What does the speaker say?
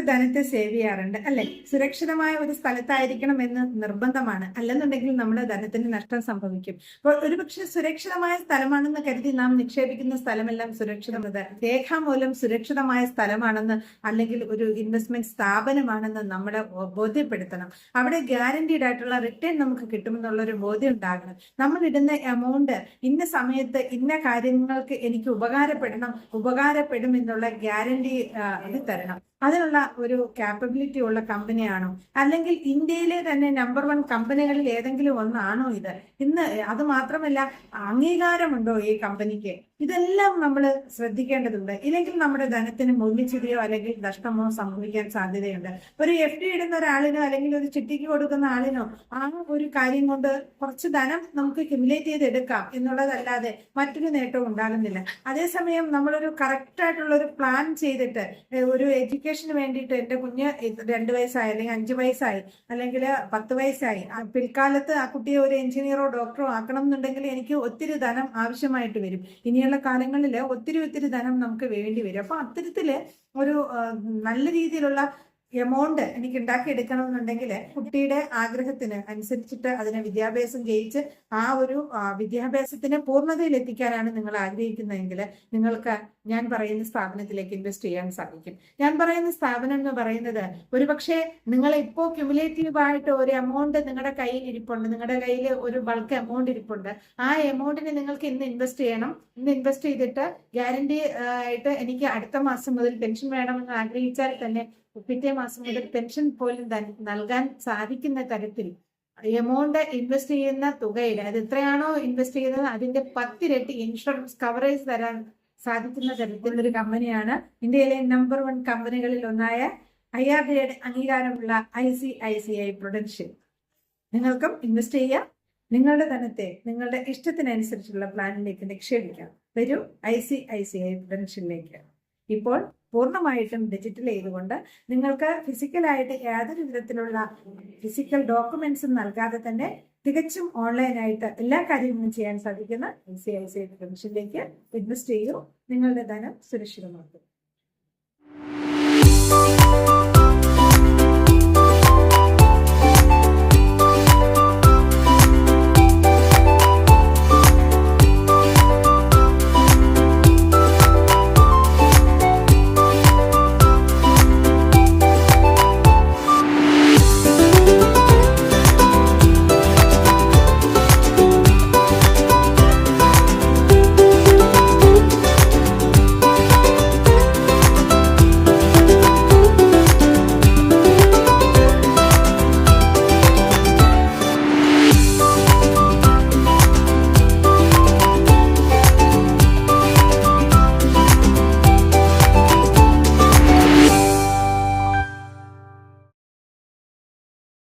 നമ്മുടെ ധനത്തെ സേവ് ചെയ്യാറുണ്ട് അല്ലെ? സുരക്ഷിതമായ ഒരു സ്ഥലത്തായിരിക്കണം എന്ന് നിർബന്ധമാണ്, അല്ലെന്നുണ്ടെങ്കിൽ നമ്മുടെ ധനത്തിന് നഷ്ടം സംഭവിക്കും. അപ്പോൾ ഒരുപക്ഷെ സുരക്ഷിതമായ സ്ഥലമാണെന്ന് കരുതി നാം നിക്ഷേപിക്കുന്ന സ്ഥലമെല്ലാം സുരക്ഷിതമത് രേഖാമൂലം സുരക്ഷിതമായ സ്ഥലമാണെന്ന് അല്ലെങ്കിൽ ഒരു ഇൻവെസ്റ്റ്മെന്റ് സ്ഥാപനമാണെന്ന് നമ്മളെ ബോധ്യപ്പെടുത്തണം. അവിടെ ഗ്യാരണ്ടീഡ് ആയിട്ടുള്ള റിട്ടേൺ നമുക്ക് കിട്ടുമെന്നുള്ള ഒരു ബോധ്യം ഉണ്ടാകണം. നമ്മൾ ഇടുന്ന എമൗണ്ട് ഇന്ന സമയത്ത് ഇന്ന കാര്യങ്ങൾക്ക് എനിക്ക് ഉപകാരപ്പെടും എന്നുള്ള ഗ്യാരണ്ടി അത് തരണം. അതിനുള്ള ഒരു കാപ്പബിലിറ്റി ഉള്ള കമ്പനിയാണോ, അല്ലെങ്കിൽ ഇന്ത്യയിലെ തന്നെ നമ്പർ 1 കമ്പനികളിൽ ഏതെങ്കിലും ഒന്നാണോ ഇത്? ഇന്ന് അത് മാത്രമല്ല, അംഗീകാരമുണ്ടോ ഈ കമ്പനിക്ക്? ഇതെല്ലാം നമ്മൾ ശ്രദ്ധിക്കേണ്ടതുണ്ട്. ഇല്ലെങ്കിൽ നമ്മുടെ ധനത്തിന് മൂല്യച്യുതിയോ അല്ലെങ്കിൽ നഷ്ടമോ സംഭവിക്കാൻ സാധ്യതയുണ്ട്. ഒരു FD ഇടുന്ന ഒരാളിനോ അല്ലെങ്കിൽ ഒരു ചിട്ടിക്ക് കൊടുക്കുന്ന ആളിനോ ആ ഒരു കാര്യം കൊണ്ട് കുറച്ച് ധനം നമുക്ക് ക്യുമുലേറ്റ് ചെയ്തെടുക്കാം എന്നുള്ളതല്ലാതെ മറ്റൊരു നേട്ടവും ഉണ്ടാകുന്നില്ല. അതേസമയം നമ്മളൊരു കറക്റ്റ് ആയിട്ടുള്ള ഒരു പ്ലാൻ ചെയ്തിട്ട് ഒരു എഡ്യൂക്കേഷന് വേണ്ടിയിട്ട് എൻ്റെ കുഞ്ഞ് 2 വയസ്സായി അല്ലെങ്കിൽ 5 വയസ്സായി അല്ലെങ്കിൽ 10 വയസ്സായി, പിൽക്കാലത്ത് ആ കുട്ടിയെ ഒരു എഞ്ചിനീയറോ ഡോക്ടറോ ആക്കണം എന്നുണ്ടെങ്കിൽ എനിക്ക് ഒത്തിരി ധനം ആവശ്യമായിട്ട് വരും. ഇനിയുള്ള കാലങ്ങളിൽ ഒത്തിരി ധനം നമുക്ക് വേണ്ടി വരും. അപ്പൊ അത്തരത്തില് ഒരു നല്ല രീതിയിലുള്ള എമൗണ്ട് എനിക്ക് ഉണ്ടാക്കിയെടുക്കണമെന്നുണ്ടെങ്കിൽ കുട്ടിയുടെ ആഗ്രഹത്തിന് അനുസരിച്ചിട്ട് അതിനെ വിദ്യാഭ്യാസം ചെയ്യിച്ച് ആ ഒരു വിദ്യാഭ്യാസത്തിനെ പൂർണ്ണതയിൽ എത്തിക്കാനാണ് നിങ്ങൾ ആഗ്രഹിക്കുന്നതെങ്കിൽ നിങ്ങൾക്ക് ഞാൻ പറയുന്ന സ്ഥാപനത്തിലേക്ക് ഇൻവെസ്റ്റ് ചെയ്യാൻ സാധിക്കും. ഞാൻ പറയുന്ന സ്ഥാപനം എന്ന് പറയുന്നത് ഒരുപക്ഷെ നിങ്ങൾ ഇപ്പോൾ ക്യുമുലേറ്റീവായിട്ട് ഒരു എമൗണ്ട് നിങ്ങളുടെ കയ്യിൽ ഇരിപ്പുണ്ട്, നിങ്ങളുടെ കയ്യിൽ ഒരു ബൾക്ക് എമൗണ്ട് ഇരിപ്പുണ്ട്. ആ എമൗണ്ടിന് നിങ്ങൾക്ക് ഇന്ന് ഇൻവെസ്റ്റ് ചെയ്യണം. ഇന്ന് ഇൻവെസ്റ്റ് ചെയ്തിട്ട് ഗ്യാരണ്ടി ആയിട്ട് എനിക്ക് അടുത്ത മാസം മുതൽ പെൻഷൻ വേണമെന്ന് ആഗ്രഹിച്ചാൽ തന്നെ പിറ്റേ മാസം മുതൽ പെൻഷൻ പോലും നൽകാൻ സാധിക്കുന്ന തരത്തിൽ എമൗണ്ട് ഇൻവെസ്റ്റ് ചെയ്യുന്ന തുകയുടെ അത് എത്രയാണോ ഇൻവെസ്റ്റ് ചെയ്യുന്നത് അതിന്റെ 10 ഇരട്ടി ഇൻഷുറൻസ് കവറേജ് തരാൻ സാധിക്കുന്ന തരത്തിലുള്ള ഒരു കമ്പനിയാണ് ഇന്ത്യയിലെ നമ്പർ 1 കമ്പനികളിൽ ഒന്നായ IRDAയുടെ അംഗീകാരമുള്ള ICICI Prudential. നിങ്ങൾക്കും ഇൻവെസ്റ്റ് ചെയ്യാം. നിങ്ങളുടെ ധനത്തെ നിങ്ങളുടെ ഇഷ്ടത്തിനനുസരിച്ചുള്ള പ്ലാനിലേക്ക് നിക്ഷേപിക്കാം. വരൂ ICICI Prudentialലേക്ക്. ഇപ്പോൾ പൂർണ്ണമായിട്ടും ഡിജിറ്റൽ ചെയ്തുകൊണ്ട് നിങ്ങൾക്ക് ഫിസിക്കലായിട്ട് യാതൊരു വിധത്തിലുള്ള ഫിസിക്കൽ ഡോക്യുമെന്റ്സും നൽകാതെ തന്നെ തികച്ചും ഓൺലൈനായിട്ട് എല്ലാ കാര്യങ്ങളും ചെയ്യാൻ സാധിക്കുന്ന ICICI Prudentialലേക്ക് ഇൻവെസ്റ്റ് ചെയ്യൂ. നിങ്ങളുടെ ധനം സുരക്ഷിതമാക്കും.